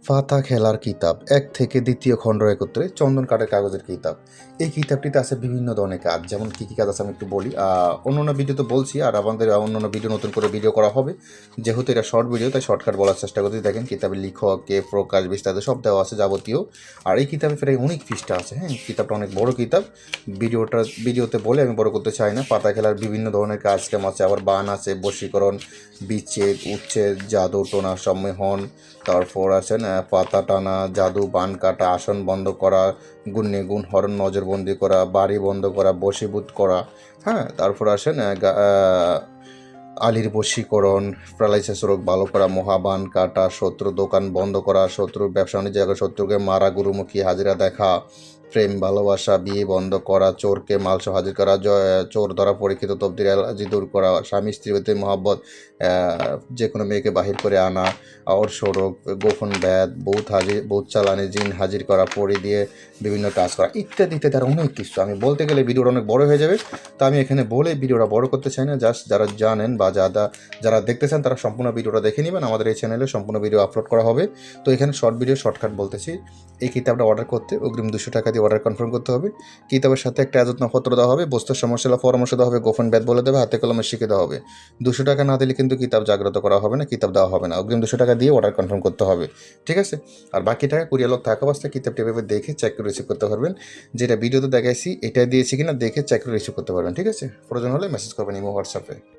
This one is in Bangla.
ফাতা খেলার কিতাব ১ থেকে ২য় খণ্ড একত্রে চন্দন কাঠের কাগজের কিতাব। এই কিতাবটিতে আছে বিভিন্ন ধরনের কাজ। যেমন কী কী কাজ আছে আমি একটু বলি। অন্যান্য ভিডিওতে বলছি, আর আমাদের অন্যান্য ভিডিও নতুন করে ভিডিও করা হবে। যেহেতু এটা শর্ট ভিডিও তাই শর্টকাট বলার চেষ্টা করছি। দেখেন কিতাবের লেখক কে, প্রকাশ, বিস্তারিত সব দেওয়া আছে যাবতীয়। আর এই কিতাবে প্রায় অনেক পৃষ্ঠা আছে, হ্যাঁ? কিতাবটা অনেক বড় কিতাব। ভিডিওতে বলে আমি বড় করতে চাই না। পাতা খেলার বিভিন্ন ধরনের কাজ কাম আছে, আবার বান আছে, বশীকরণ, বিচ্ছেদ, উচ্ছেদ, জাদু টোনা সম্মোহন, তারপর আছেন পাতা টানা, জাদু, বান কাটা, আসন বন্ধ করা, গুণে গুণ, হরণ নজরবন্দি করা, বাড়ি বন্ধ করা, বশীভূত করা, হ্যাঁ? তারপর আসেন আলির বশীকরণ, প্যারালাইসিস রোগ ভালো করা, মহাবান কাটা, শত্রু দোকান বন্ধ করা, শত্রুর ব্যবসা বাণিজ্য, শত্রুকে মারা, গুরুমুখী হাজিরা দেখা, প্রেম ভালোবাসা, বিয়ে বন্ধ করা, চোরকে মালসহ হাজির করা, চোর ধরা, পরীক্ষিত তবদির এলার্জি দূর করা, স্বামী স্ত্রীর প্রতি মহব্বত, যে কোনো মেয়েকে বাহির করে আনা, অর সড়ক, গোপন ব্যাধ, ভূত চালানি, জিন হাজির করা, পরি দিয়ে বিভিন্ন কাজ করা, ইত্যাদি ইত্যাদি। আর অনেক কিছু আমি বলতে গেলে ভিডিওটা অনেক বড় হয়ে যাবে। তা আমি এখানে বলে ভিডিওটা বড় করতে চাই না। জাস্ট যারা জানেন বা যারা দেখতে চান তারা সম্পূর্ণ ভিডিওটা দেখে নেবেন। আমাদের এই চ্যানেলে সম্পূর্ণ ভিডিও আপলোড করা হবে। তো এখানে শর্ট ভিডিও শর্টকাট বলতেছি। এই কিতাবটা অর্ডার করতে অগ্রিম 200 টাকা দিয়ে অর্ডার কনফার্ম করতে হবে। কিতাবের সাথে একটা এজাজতনাপত্র দেওয়া হবে, বস্তুর সমস্যা হলে পরামর্শ দেওয়া হবে, গোপন ব্যাধ বলে দেবে, হাতে কলমে শিখে দেওয়া হবে। 200 টাকা না দিলে কিন্তু কিতাব জাগ্রত করা হবে না, কিতাব দেওয়া হবে না। অগ্রিম 200 টাকা দিয়ে অর্ডার কনফার্ম করতে হবে, ঠিক আছে? আর বাকি টাকা কুরিয়ার লোক থাকা অবস্থায় কিতাবটি এভাবে দেখে চেক করে রিসিভ করতে পারবেন। যেটা ভিডিওতে দেখাইছি এটা দিয়েছি কিনা দেখে চেক করে রিসিভ করতে পারবেন, ঠিক আছে? প্রয়োজন হলে মেসেজ করবেন ইমো, হোয়াটসঅ্যাপে।